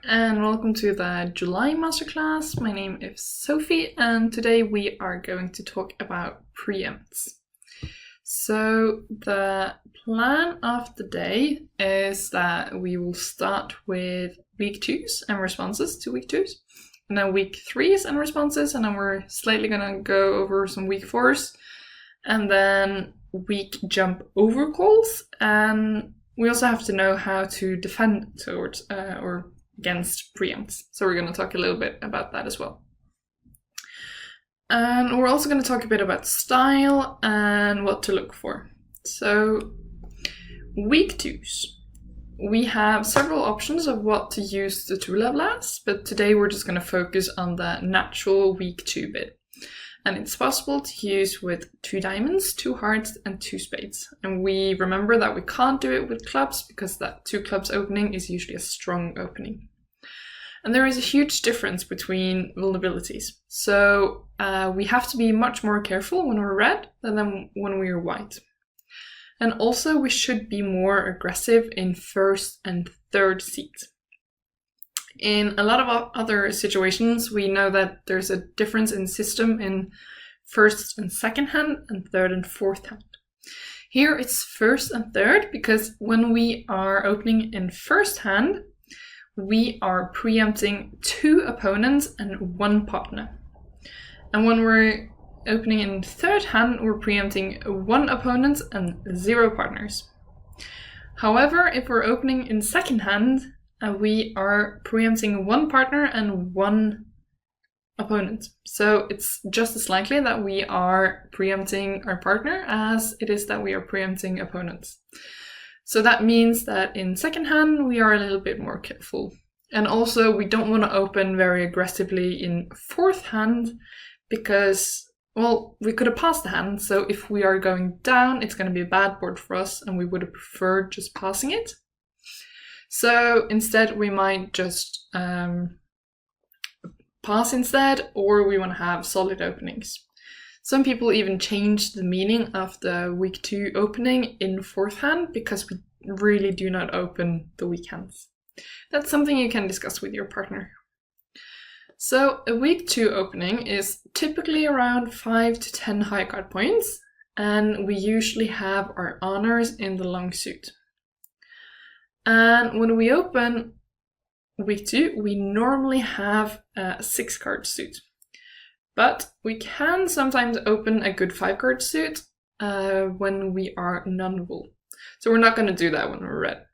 and welcome to the July Masterclass. My name is Sofie, and today we are going to talk about preempts. So the plan of the day is that we will start with week 2s and responses to week 2s, and then week 3s and responses, and then we're slightly gonna go over some week 4s, and then week jump overcalls, and we also have to know how to defend towards or against preempts. So we're going to talk a little bit about that as well. And we're also going to talk a bit about style and what to look for. So week 2s. We have several options of what to use the 2 level as, but today we're just going to focus on the natural week 2 bit. And it's possible to use with 2 diamonds, 2 hearts, and 2 spades. And we remember that we can't do it with clubs because that 2 clubs opening is usually a strong opening. And there is a huge difference between vulnerabilities. So we have to be much more careful when we're red than when we're white. And also we should be more aggressive in first and third seeds. In a lot of other situations, we know that there's a difference in system in first and second hand and third and fourth hand. Here it's first and third because when we are opening in first hand, we are preempting 2 opponents and 1 partner. And when we're opening in third hand, we're preempting 1 opponent and 0 partners. However, if we're opening in second hand, we are preempting 1 partner and 1 opponent. So it's just as likely that we are preempting our partner as it is that we are preempting opponents. So that means that in second hand, we are a little bit more careful. And also we don't want to open very aggressively in fourth hand because, well, we could have passed the hand. So if we are going down, it's going to be a bad board for us and we would have preferred just passing it. So instead we might just pass instead, or we want to have solid openings. Some people even change the meaning of the week 2 opening in fourth hand because we really do not open the weak hands. That's something you can discuss with your partner. So a week 2 opening is typically around 5 to 10 high card points, and we usually have our honors in the long suit. And when we open week 2, we normally have a 6 card suit. But we can sometimes open a good 5 card suit when we are non-bull. So we're not going to do that when we're red.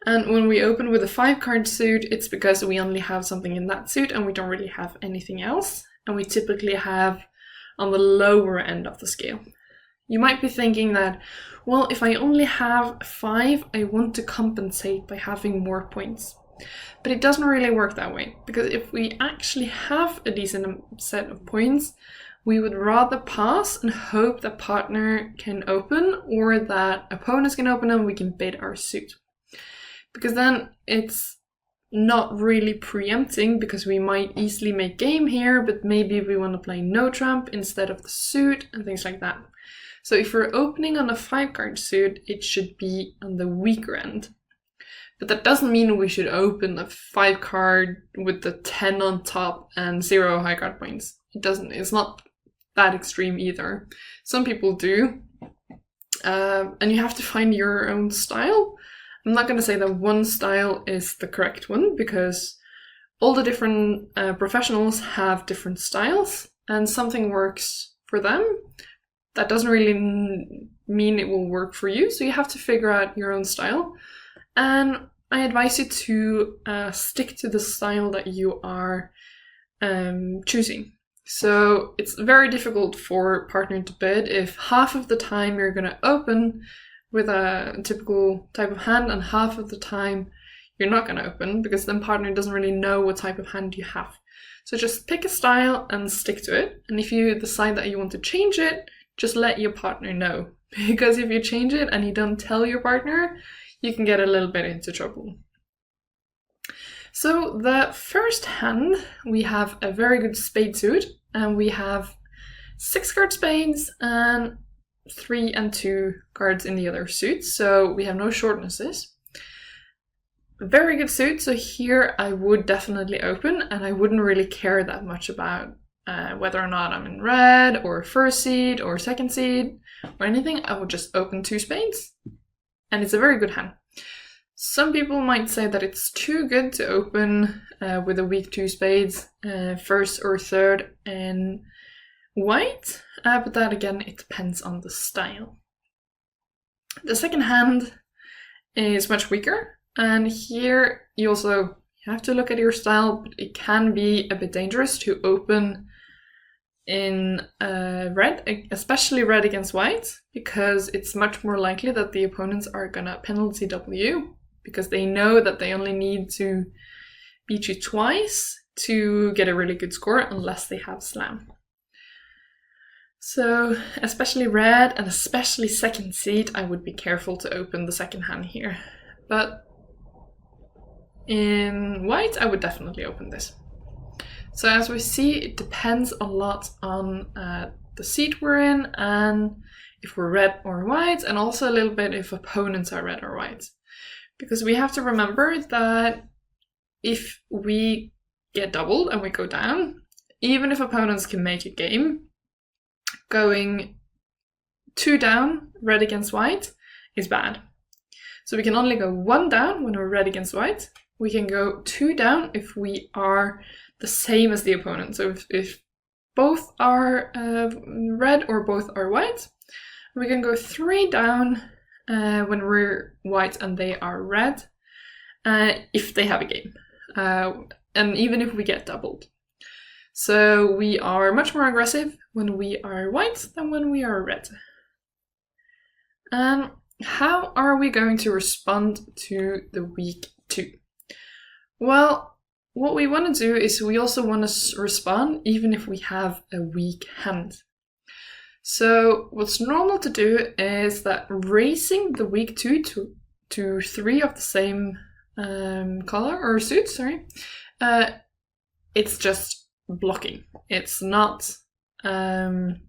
And when we open with a 5 card suit, it's because we only have something in that suit and we don't really have anything else. And we typically have on the lower end of the scale. You might be thinking that, well, if I only have 5, I want to compensate by having more points. But it doesn't really work that way, because if we actually have a decent set of points, we would rather pass and hope that partner can open or that opponents can open and we can bid our suit. Because then it's not really preempting, because we might easily make game here, but maybe we want to play no trump instead of the suit and things like that. So if we're opening on a 5 card suit, it should be on the weaker end. But that doesn't mean we should open a 5 card with the 10 on top and 0 high card points. It's not that extreme either. Some people do. And you have to find your own style. I'm not going to say that one style is the correct one, because all the different professionals have different styles, and something works for them. That doesn't really mean it will work for you, so you have to figure out your own style. And I advise you to stick to the style that you are choosing. So it's very difficult for partner to bid if half of the time you're going to open with a typical type of hand and half of the time you're not going to open, because then partner doesn't really know what type of hand you have. So just pick a style and stick to it. And if you decide that you want to change it, just let your partner know. Because if you change it and you don't tell your partner, you can get a little bit into trouble. So the first hand, we have a very good spade suit, and we have 6 card spades and 3 and 2 cards in the other suits, so we have no shortnesses. very good suit, so here I would definitely open, and I wouldn't really care that much about whether or not I'm in red, or first seed, or second seed, or anything. I would just open 2 spades, and it's a very good hand. Some people might say that it's too good to open with a weak 2 spades, first or third in white, but that again, it depends on the style. The second hand is much weaker, and here you also have to look at your style, but it can be a bit dangerous to open in red, especially red against white, because it's much more likely that the opponents are gonna penalty W, because they know that they only need to beat you twice to get a really good score unless they have slam. So especially red and especially second seed, I would be careful to open the second hand here. But in white, I would definitely open this. So as we see, it depends a lot on the seed we're in, and if we're red or white, and also a little bit if opponents are red or white. Because we have to remember that if we get doubled and we go down, even if opponents can make a game, going 2 down, red against white, is bad. So we can only go 1 down when we're red against white. We can go 2 down if we are the same as the opponent. So if both are red or both are white, we can go 3 down when we're white and they are red, if they have a game, and even if we get doubled. So we are much more aggressive when we are white than when we are red. And how are we going to respond to the weak 2? Well, what we want to do is we also want to respond even if we have a weak hand. So what's normal to do is that raising the weak 2 to 3 of the same color or suit, it's just blocking. It's not an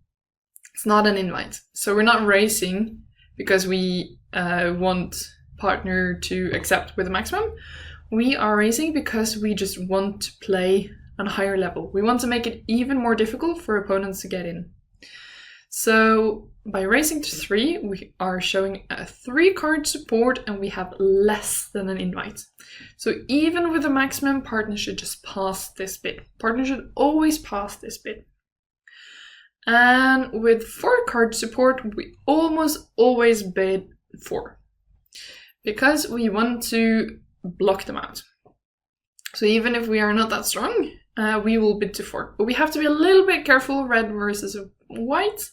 invite. So we're not raising because we want partner to accept with a maximum. We are raising because we just want to play on a higher level. We want to make it even more difficult for opponents to get in. So by raising to 3, we are showing a 3-card support and we have less than an invite. So even with a maximum, partner should just pass this bit. Partner should always pass this bit. And with 4-card support, we almost always bid 4. Because we want to block them out. So even if we are not that strong, we will bid to 4. But we have to be a little bit careful, red versus white,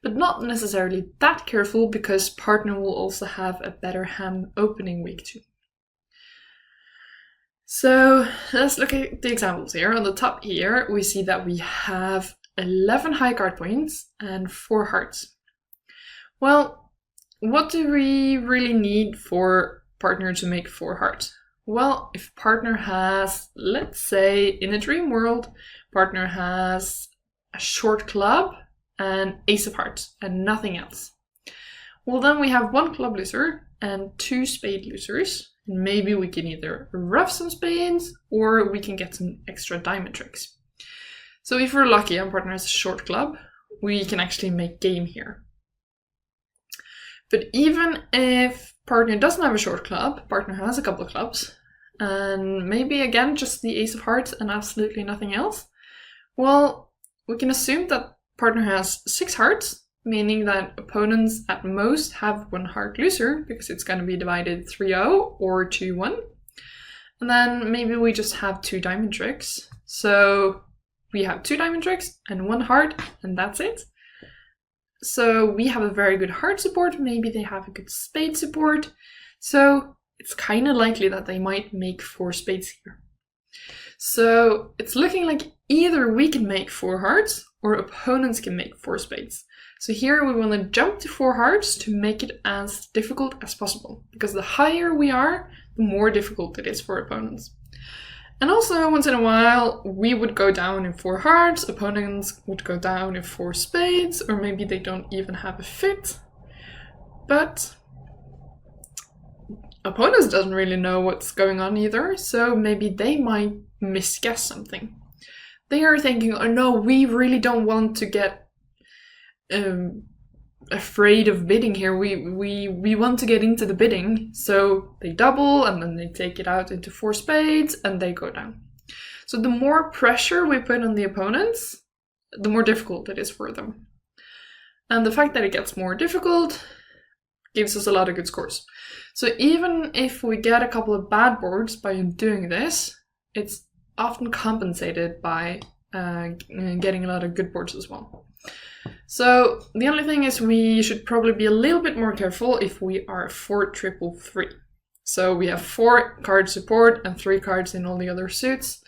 but not necessarily that careful because partner will also have a better hand opening week 2. So let's look at the examples here. On the top here, we see that we have 11 high card points and 4 hearts. Well, what do we really need for partner to make 4 hearts? Well, if partner has, let's say in a dream world, partner has a short club and ace of hearts and nothing else. Well, then we have 1 club loser and 2 spade losers. And maybe we can either rough some spades or we can get some extra diamond tricks. So if we're lucky and partner has a short club, we can actually make game here. But even if partner doesn't have a short club, partner has a couple of clubs, and maybe again just the ace of hearts and absolutely nothing else, well, we can assume that partner has 6 hearts, meaning that opponents at most have 1 heart loser because it's going to be divided 3-0 or 2-1. And then maybe we just have 2 diamond tricks. So we have 2 diamond tricks and 1 heart, and that's it. So we have a very good heart support, maybe they have a good spade support. So it's kind of likely that they might make 4 spades here. So it's looking like either we can make 4 hearts or opponents can make 4 spades. So here we want to jump to 4 hearts to make it as difficult as possible, because the higher we are, the more difficult it is for opponents. And also, once in a while, we would go down in 4 hearts, opponents would go down in 4 spades, or maybe they don't even have a fit. But opponents doesn't really know what's going on either, so maybe they might misguess something. They are thinking, oh no, we really don't want to get afraid of bidding here. We want to get into the bidding, so they double and then they take it out into 4 spades and they go down. So the more pressure we put on the opponents, the more difficult it is for them. And the fact that it gets more difficult gives us a lot of good scores. So even if we get a couple of bad boards by doing this, it's often compensated by getting a lot of good boards as well. So the only thing is we should probably be a little bit more careful if we are 4-3-3. So we have 4 card support and 3 cards in all the other suits,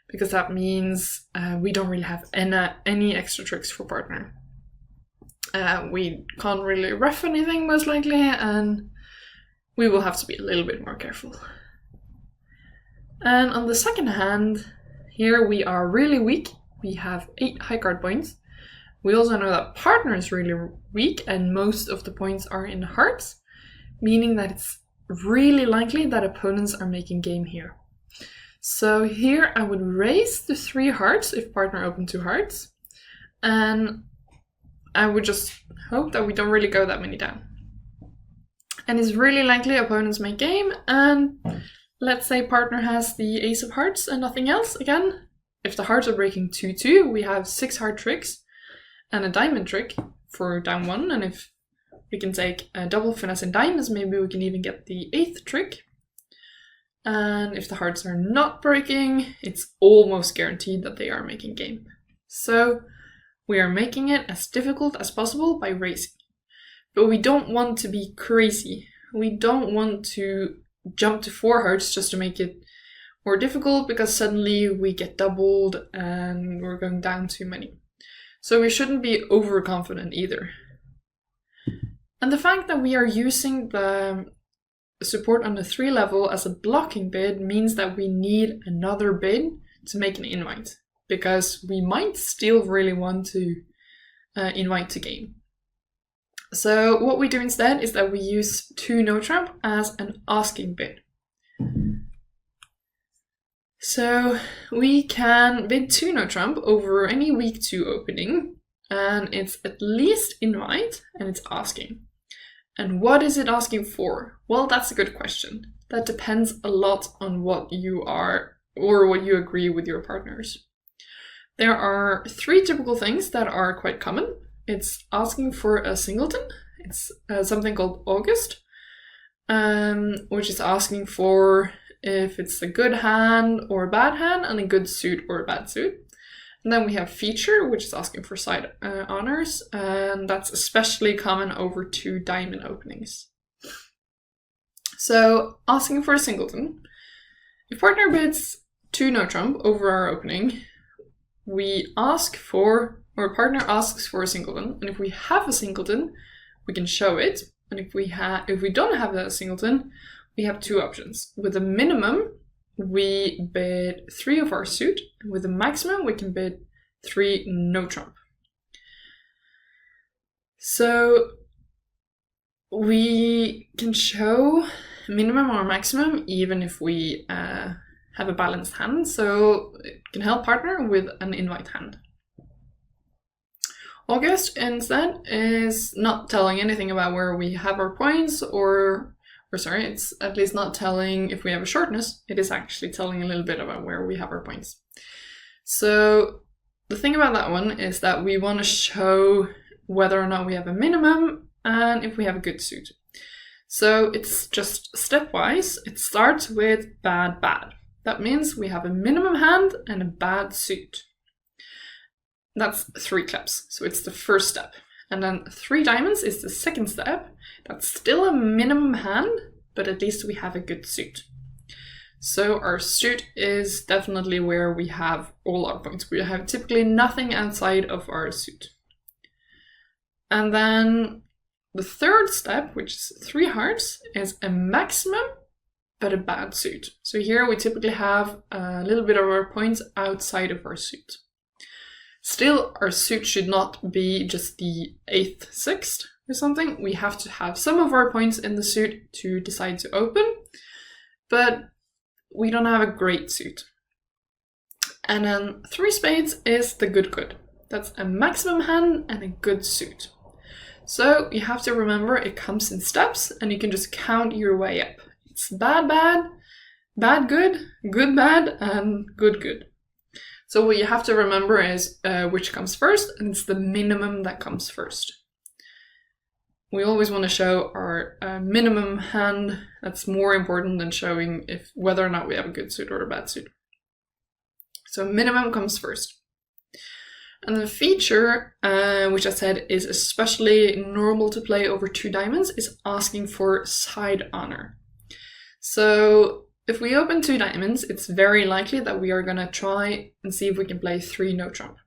because that means we don't really have any extra tricks for partner. We can't really ref anything most likely, and we will have to be a little bit more careful. And on the second hand, here we are really weak. We have 8 high card points. We also know that partner is really weak and most of the points are in hearts, meaning that it's really likely that opponents are making game here. So here I would raise the 3 hearts if partner opened 2 hearts, and I would just hope that we don't really go that many down. And it's really likely opponents make game, and let's say partner has the ace of hearts and nothing else. Again, if the hearts are breaking 2-2, we have 6 heart tricks and a diamond trick for down 1, and if we can take a double finesse in diamonds, maybe we can even get the 8th trick. And if the hearts are not breaking, it's almost guaranteed that they are making game. So we are making it as difficult as possible by raising. But we don't want to be crazy. We don't want to jump to 4 hearts just to make it more difficult, because suddenly we get doubled and we're going down too many. So we shouldn't be overconfident either. And the fact that we are using the support on the 3 level as a blocking bid means that we need another bid to make an invite, because we might still really want to invite to game. So what we do instead is that we use 2 no trump as an asking bid. So we can bid 2 no trump over any week 2 opening, and it's at least invite and it's asking. And what is it asking for? Well, that's a good question. That depends a lot on what you are or what you agree with your partners. There are 3 typical things that are quite common. It's asking for a singleton. It's something called August, which is asking for if it's a good hand or a bad hand, and a good suit or a bad suit. And then we have feature, which is asking for side honors, and that's especially common over 2 diamond openings. So asking for a singleton. If partner bids 2 no trump over our opening, we ask for, or partner asks for a singleton, and if we have a singleton, we can show it. And if we don't have a singleton, we have 2 options. With a minimum, we bid 3 of our suit, and with a maximum, we can bid 3 no trump. So we can show minimum or maximum even if we have a balanced hand, so it can help partner with an invite hand. August instead is not telling anything about where we have our points, it's at least not telling if we have a shortness. It is actually telling a little bit about where we have our points. So the thing about that one is that we want to show whether or not we have a minimum and if we have a good suit. So it's just stepwise. It starts with bad, bad. That means we have a minimum hand and a bad suit. That's 3 claps, so it's the first step. And then 3 diamonds is the second step. That's still a minimum hand, but at least we have a good suit. So our suit is definitely where we have all our points. We have typically nothing outside of our suit. And then the third step, which is 3 hearts, is a maximum, but a bad suit. So here we typically have a little bit of our points outside of our suit. Still, our suit should not be just the 8th, 6th or something. We have to have some of our points in the suit to decide to open, but we don't have a great suit. And then 3 spades is the good. That's a maximum hand and a good suit. So you have to remember it comes in steps and you can just count your way up. It's bad, good, bad, and good. So what you have to remember is which comes first, and it's the minimum that comes first. We always want to show our minimum hand. That's more important than showing whether or not we have a good suit or a bad suit. So minimum comes first. And the feature, which I said is especially normal to play over 2 diamonds, is asking for side honor. So if we open 2 diamonds, it's very likely that we are going to try and see if we can play 3 no trump.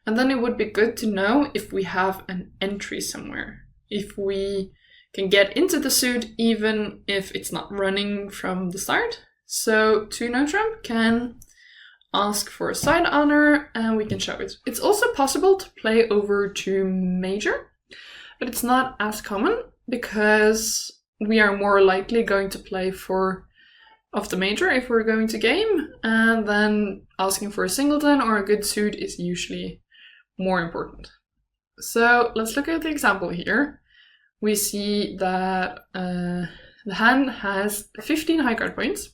And then it would be good to know if we have an entry somewhere. If we can get into the suit even if it's not running from the start. So 2 no trump can ask for a side honor and we can show it. It's also possible to play over 2 major, but it's not as common because we are more likely going to play for of the major if we're going to game, and then asking for a singleton or a good suit is usually more important. So let's look at the example here. We see that the hand has 15 high card points.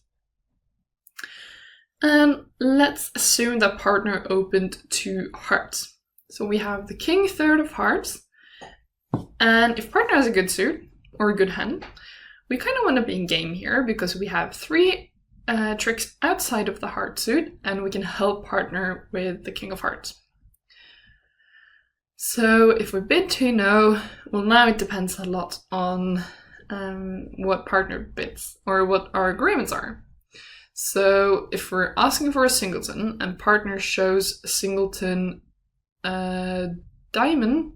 And let's assume that partner opened 2 hearts. So we have the king, 3rd of hearts. And if partner has a good suit or a good hand, we kind of want to be in game here because we have 3 tricks outside of the heart suit and we can help partner with the king of hearts. So if we bid 2 no, well now it depends a lot on what partner bids or what our agreements are. So if we're asking for a singleton and partner shows a singleton diamond,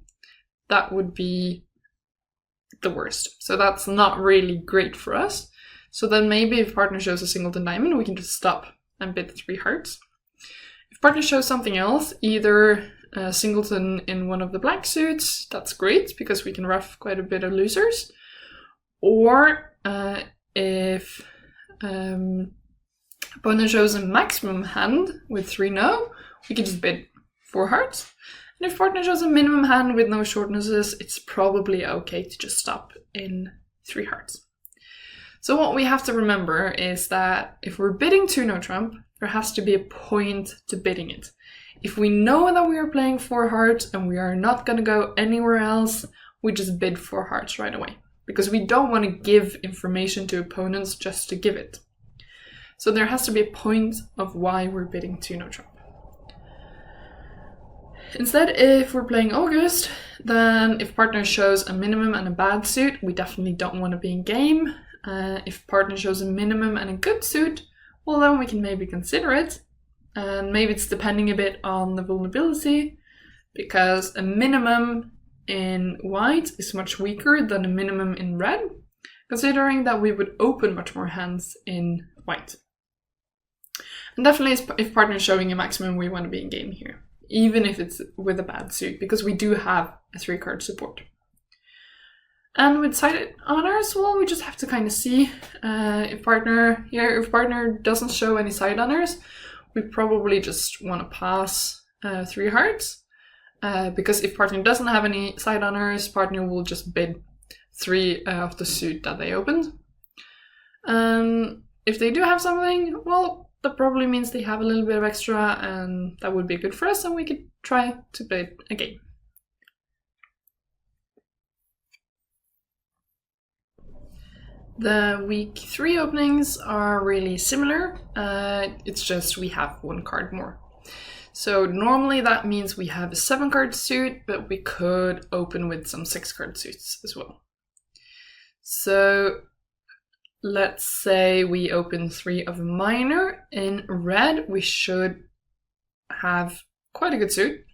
that would be the worst. So that's not really great for us. So then maybe if partner shows a singleton diamond, we can just stop and bid 3 hearts. If partner shows something else, either a singleton in one of the black suits, that's great because we can ruff quite a bit of losers. Or if opponent shows a maximum hand with 3 no, we can just bid 4 hearts. And if partner shows a minimum hand with no shortnesses, it's probably okay to just stop in 3 hearts. So what we have to remember is that if we're bidding 2 no trump, there has to be a point to bidding it. If we know that we are playing 4 hearts and we are not going to go anywhere else, we just bid 4 hearts right away. Because we don't want to give information to opponents just to give it. So there has to be a point of why we're bidding 2 no trump. Instead, if we're playing August, then if partner shows a minimum and a bad suit, we definitely don't want to be in game. If partner shows a minimum and a good suit, well then we can maybe consider it. And maybe it's depending a bit on the vulnerability, because a minimum in white is much weaker than a minimum in red, considering that we would open much more hands in white. And definitely if partner is showing a maximum, we want to be in game here, even if it's with a bad suit, because we do have a 3 card support. And with side honors, well, we just have to kind of see if partner doesn't show any side honors, we probably just want to pass 3 hearts, because if partner doesn't have any side honors, partner will just bid 3 of the suit that they opened. If they do have something, well, that probably means they have a little bit of extra, and that would be good for us, and we could try to bid a game. The week 3 openings are really similar, it's just we have 1 card more. So normally that means we have a 7 card suit, but we could open with some 6 card suits as well. So let's say we open 3 of a minor. In red, we should have quite a good suit.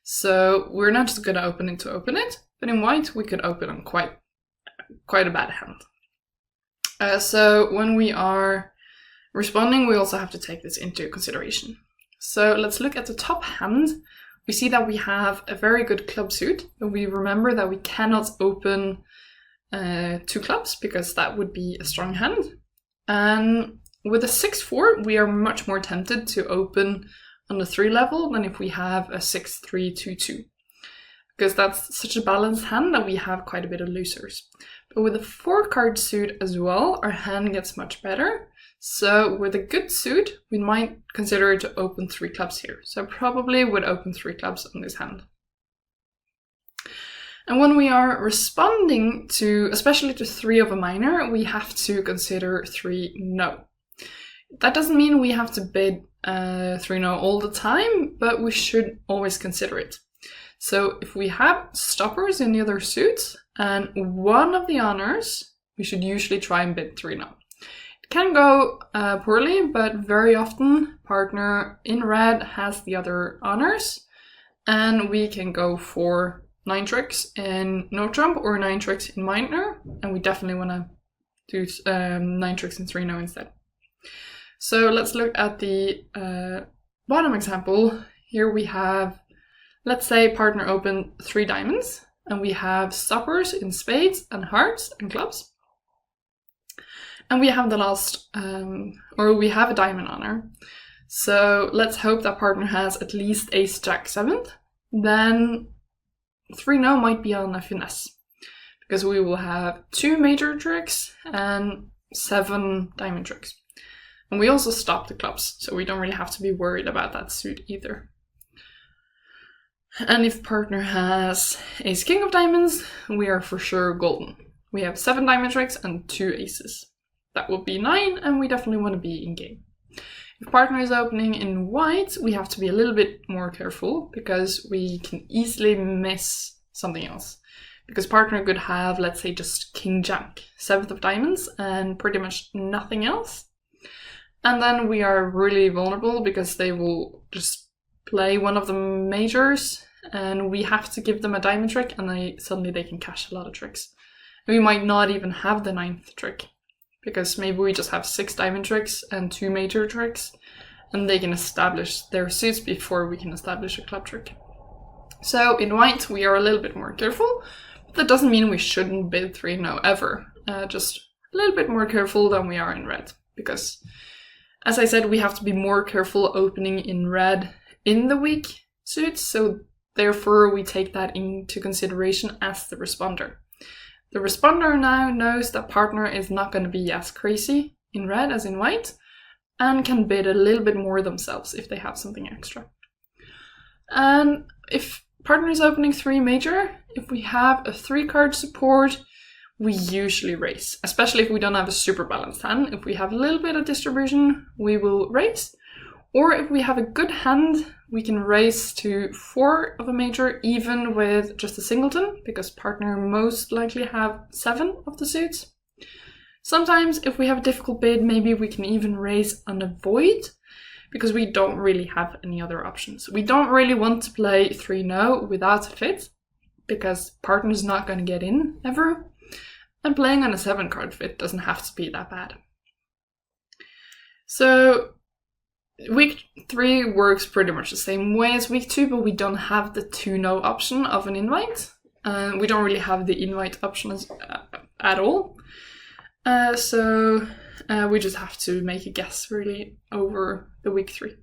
So we're not just going to open it, but in white, we could open on quite a bad hand. So when we are responding, we also have to take this into consideration. So let's look at the top hand, we see that we have a very good club suit, but we remember that we cannot open 2 clubs because that would be a strong hand. And with a 6-4, we are much more tempted to open on the 3 level than if we have a 6-3-2-2, because that's such a balanced hand that we have quite a bit of losers. But with a 4-card suit as well, our hand gets much better. So with a good suit, we might consider to open 3 clubs here. So I probably would open 3 clubs on this hand. And when we are responding to, especially to 3 of a minor, we have to consider 3 no. That doesn't mean we have to bid 3 no all the time, but we should always consider it. So if we have stoppers in the other suits and one of the honors, we should usually try and bid 3 no. It can go poorly, but very often partner in red has the other honors, and we can go for 9 tricks in no trump or 9 tricks in minor, and we definitely want to do 9 tricks in 3 no instead. So let's look at the bottom example. Here we have, let's say partner opened 3 diamonds, and we have stoppers in spades and hearts and clubs. And we have the last, or we have a diamond honor. So let's hope that partner has at least ace jack 7th. Then 3 no might be on a finesse, because we will have 2 major tricks and 7 diamond tricks. And we also stop the clubs, so we don't really have to be worried about that suit either. And if partner has ace king of diamonds, we are for sure golden. We have 7 diamond tricks and 2 aces. That will be 9, and we definitely want to be in game. If partner is opening in white, we have to be a little bit more careful, because we can easily miss something else. Because partner could have, let's say, just king jack, 7th of diamonds, and pretty much nothing else. And then we are really vulnerable, because they will just play one of the majors, and we have to give them a diamond trick, and suddenly they can cash a lot of tricks. And we might not even have the 9th trick, because maybe we just have 6 diamond tricks and 2 major tricks, and they can establish their suits before we can establish a club trick. So in white, we are a little bit more careful, but that doesn't mean we shouldn't bid 3 no ever. Just a little bit more careful than we are in red, because as I said, we have to be more careful opening in red in the weak suits, so therefore we take that into consideration as the responder. The responder now knows that partner is not going to be as crazy in red as in white, and can bid a little bit more themselves if they have something extra. And if partner is opening 3 major, if we have a 3-card support, we usually raise, especially if we don't have a super balanced hand. If we have a little bit of distribution, we will raise. Or if we have a good hand, we can raise to 4 of a major, even with just a singleton, because partner most likely have 7 of the suits. Sometimes, if we have a difficult bid, maybe we can even raise on a void, because we don't really have any other options. We don't really want to play 3 no without a fit, because partner is not going to get in ever. And playing on a 7-card fit doesn't have to be that bad. So week 3 works pretty much the same way as week 2, but we don't have the 2 no option of an invite. We don't really have the invite option at all. So we just have to make a guess really over the week 3.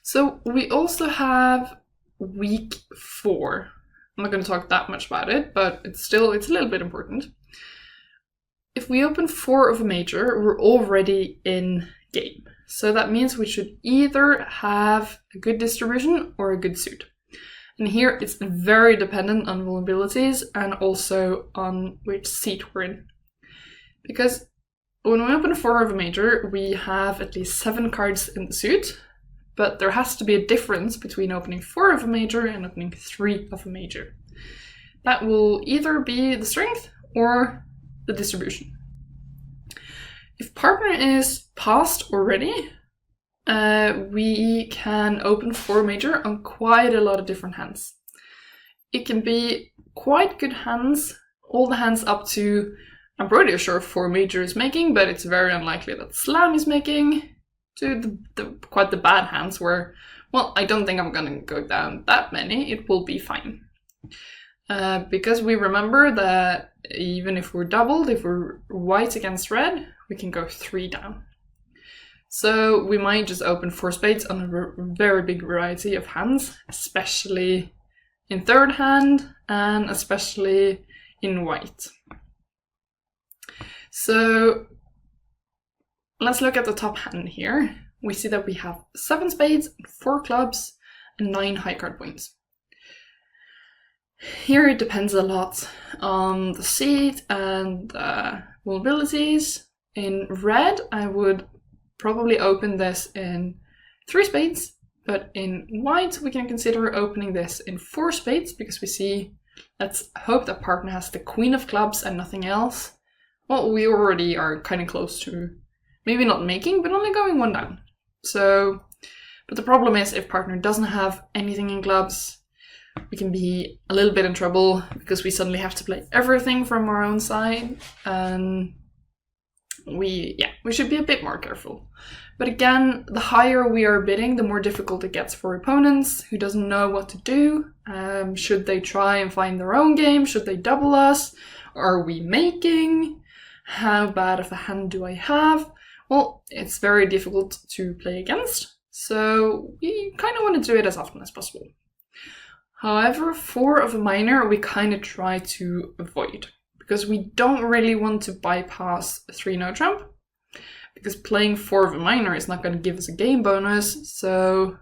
So we also have week 4. I'm not going to talk that much about it, but it's a little bit important. If we open 4 of a major, we're already in game. So that means we should either have a good distribution or a good suit. And here it's very dependent on vulnerabilities and also on which seat we're in. Because when we open 4 of a major, we have at least 7 cards in the suit, but there has to be a difference between opening 4 of a major and opening 3 of a major. That will either be the strength or the distribution. If partner is passed already, we can open 4 major on quite a lot of different hands. It can be quite good hands, all the hands up to, I'm pretty sure 4 major is making, but it's very unlikely that slam is making, to quite the bad hands where Well, I don't think I'm gonna go down that many, it will be fine. Because we remember that even if we're doubled, if we're white against red, we can go 3 down. So we might just open 4 spades on a very big variety of hands, especially in third hand and especially in white. So let's look at the top hand here. We see that we have 7 spades, 4 clubs, and 9 high card points. Here it depends a lot on the seat and vulnerabilities. In red, I would probably open this in 3 spades, but in white, we can consider opening this in 4 spades because we see, let's hope that partner has the queen of clubs and nothing else. Well, we already are kind of close to maybe not making, but only going 1 down. So, but the problem is if partner doesn't have anything in clubs, we can be a little bit in trouble because we suddenly have to play everything from our own side, and we should be a bit more careful. But again, the higher we are bidding, the more difficult it gets for opponents who doesn't know what to do. Should they try and find their own game? Should they double us? Are we making? How bad of a hand do I have? Well, it's very difficult to play against, so we kind of want to do it as often as possible. However, 4 of a minor we kind of try to avoid, because we don't really want to bypass a 3-no trump, because playing 4 of a minor is not going to give us a game bonus, so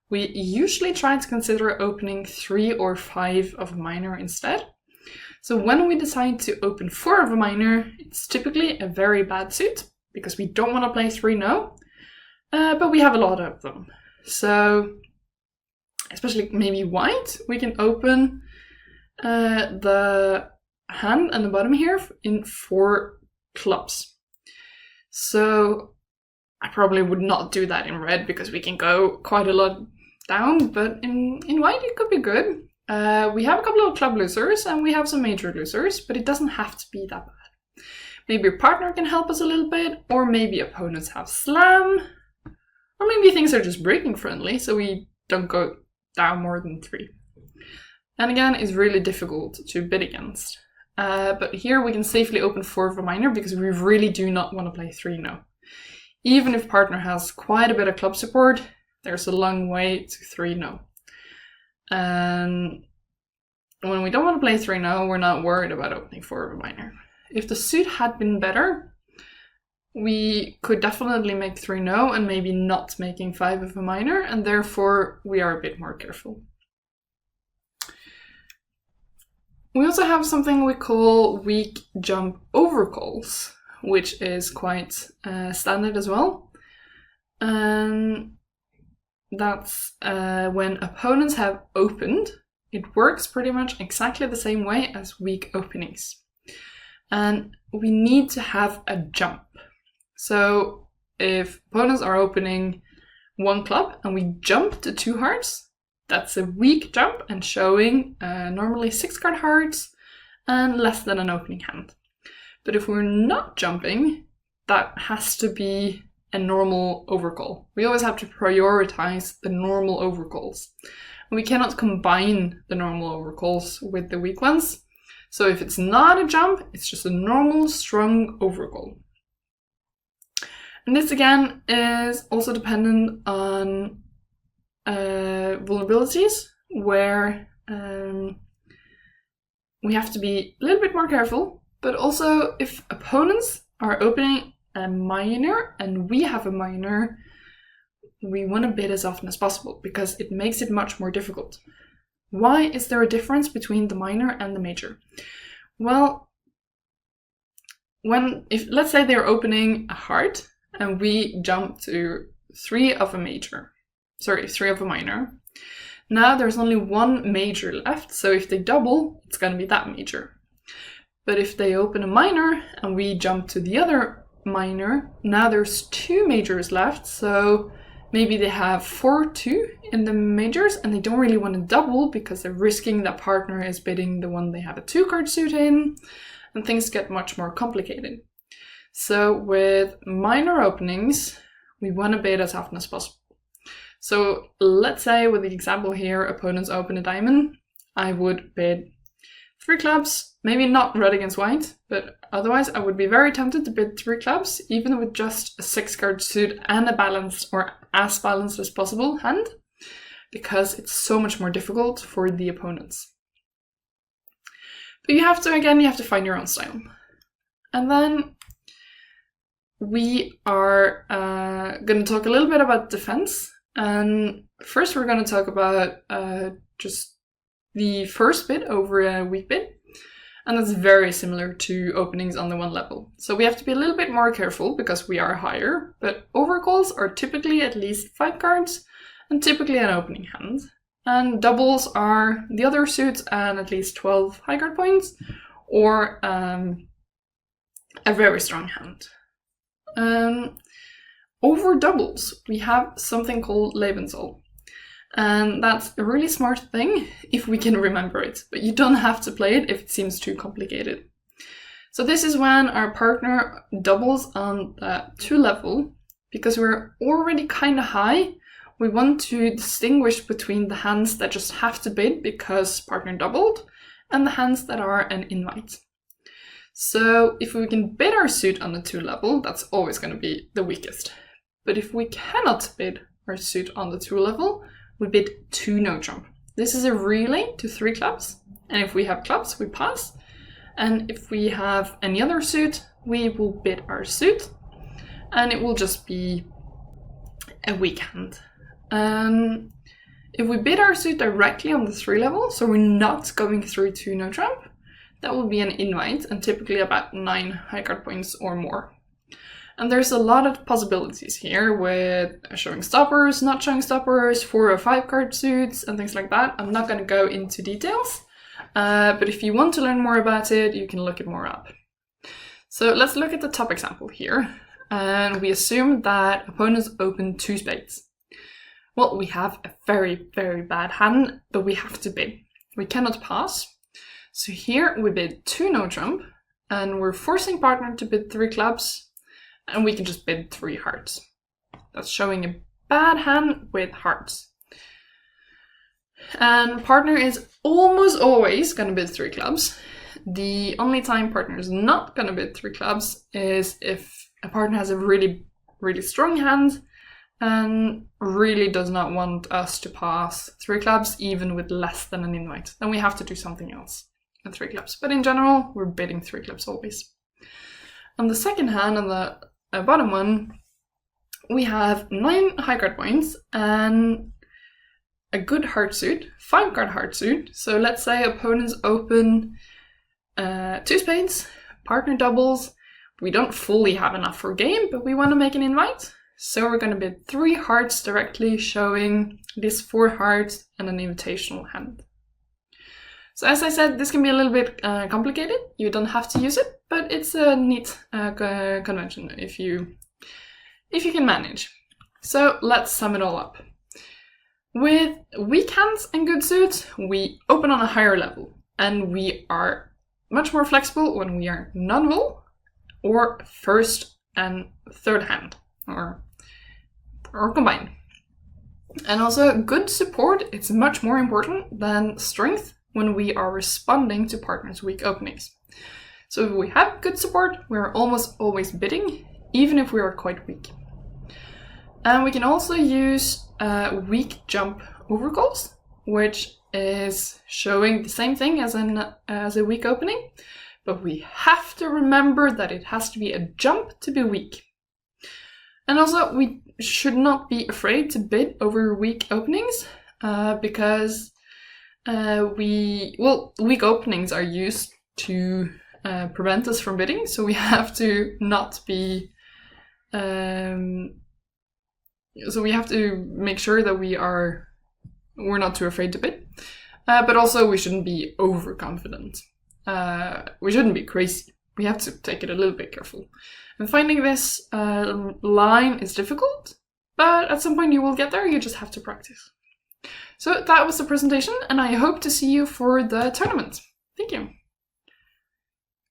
we usually try to consider opening 3 or 5 of a minor instead. So when we decide to open 4 of a minor, it's typically a very bad suit, because we don't want to play 3-no, but we have a lot of them. So, especially maybe white, we can open the hand on the bottom here in 4 clubs. So I probably would not do that in red because we can go quite a lot down, but in white it could be good. We have a couple of club losers and we have some major losers, but it doesn't have to be that bad. Maybe your partner can help us a little bit, or maybe opponents have slam, or maybe things are just breaking friendly, so we don't go down more than 3. And again, it's really difficult to bid against. But here we can safely open 4 of a minor because we really do not want to play 3-no. Even if partner has quite a bit of club support, there's a long way to 3-no. And when we don't want to play 3-no, we're not worried about opening 4 of a minor. If the suit had been better, we could definitely make 3-no and maybe not making 5 of a minor, and therefore we are a bit more careful. We also have something we call weak jump overcalls, which is quite standard as well. And that's when opponents have opened, it works pretty much exactly the same way as weak openings. And we need to have a jump. So if opponents are opening 1 club and we jump to 2 hearts, that's a weak jump and showing normally 6 card hearts and less than an opening hand. But if we're not jumping, that has to be a normal overcall. We always have to prioritize the normal overcalls. And we cannot combine the normal overcalls with the weak ones. So if it's not a jump, it's just a normal strong overcall. And this again is also dependent on vulnerabilities, where we have to be a little bit more careful, but also if opponents are opening a minor and we have a minor, we want to bid as often as possible because it makes it much more difficult. Why is there a difference between the minor and the major? Well, if let's say they're opening a heart and we jump to 3 of a minor. Now there's only 1 major left, so if they double, it's going to be that major. But if they open a minor and we jump to the other minor, now there's 2 majors left, so maybe they have 4-2 in the majors and they don't really want to double because they're risking that partner is bidding the one they have a 2-card suit in, and things get much more complicated. So with minor openings, we want to bid as often as possible. So let's say with the example here, opponents open a diamond, I would bid 3 clubs, maybe not red against white, but otherwise I would be very tempted to bid 3 clubs, even with just a 6-card suit and a balanced or as balanced as possible hand, because it's so much more difficult for the opponents. But you have to find your own style. And then we are going to talk a little bit about defense. And first we're going to talk about just the first bid over a weak bid. And that's very similar to openings on the 1 level. So we have to be a little bit more careful because we are higher, but overcalls are typically at least 5 cards and typically an opening hand. And doubles are the other suits and at least 12 high card points, or a very strong hand. Over doubles, we have something called Lebenssoll. And that's a really smart thing if we can remember it, but you don't have to play it if it seems too complicated. So this is when our partner doubles on the 2 level, because we're already kind of high. We want to distinguish between the hands that just have to bid because partner doubled and the hands that are an invite. So if we can bid our suit on the 2 level, that's always going to be the weakest. But if we cannot bid our suit on the 2 level, we bid 2 no trump. This is a relay to 3 clubs, and if we have clubs, we pass. And if we have any other suit, we will bid our suit, and it will just be a weak hand. If we bid our suit directly on the 3 level, so we're not going through 2 no trump, that will be an invite, and typically about 9 high card points or more. And there's a lot of possibilities here with showing stoppers, not showing stoppers, 4 or 5 card suits, and things like that. I'm not going to go into details, but if you want to learn more about it, you can look it more up. So let's look at the top example here, and we assume that opponents open 2 spades. Well, we have a very, very bad hand, but we have to bid. We cannot pass. So here we bid 2 no trump, and we're forcing partner to bid 3 clubs, and we can just bid 3 hearts. That's showing a bad hand with hearts. And partner is almost always going to bid 3 clubs. The only time partner is not going to bid 3 clubs is if a partner has a really, really strong hand and really does not want us to pass 3 clubs, even with less than an invite. Then we have to do something else at 3 clubs. But in general, we're bidding 3 clubs always. On the second hand, on the bottom one, we have 9 high card points and a good heart suit, 5 card heart suit. So let's say opponents open 2 spades, partner doubles. We don't fully have enough for game, but we want to make an invite. So we're going to bid 3 hearts directly, showing these 4 hearts and an invitational hand. So as I said, this can be a little bit complicated. You don't have to use it, but it's a neat convention if you can manage. So let's sum it all up. With weak hands and good suits, we open on a higher level, and we are much more flexible when we are non-wall or first and third hand, or combined. And also good support, it's much more important than strength when we are responding to partners' weak openings. So if we have good support, we're almost always bidding, even if we are quite weak. And we can also use weak jump overcalls, which is showing the same thing as a weak opening, but we have to remember that it has to be a jump to be weak. And also, we should not be afraid to bid over weak openings, because weak openings are used to prevent us from bidding, so we have to not be. So we have to make sure that we're not too afraid to bid, but also we shouldn't be overconfident. We shouldn't be crazy. We have to take it a little bit careful. And finding this line is difficult, but at some point you will get there, you just have to practice. So that was the presentation, and I hope to see you for the tournament. Thank you.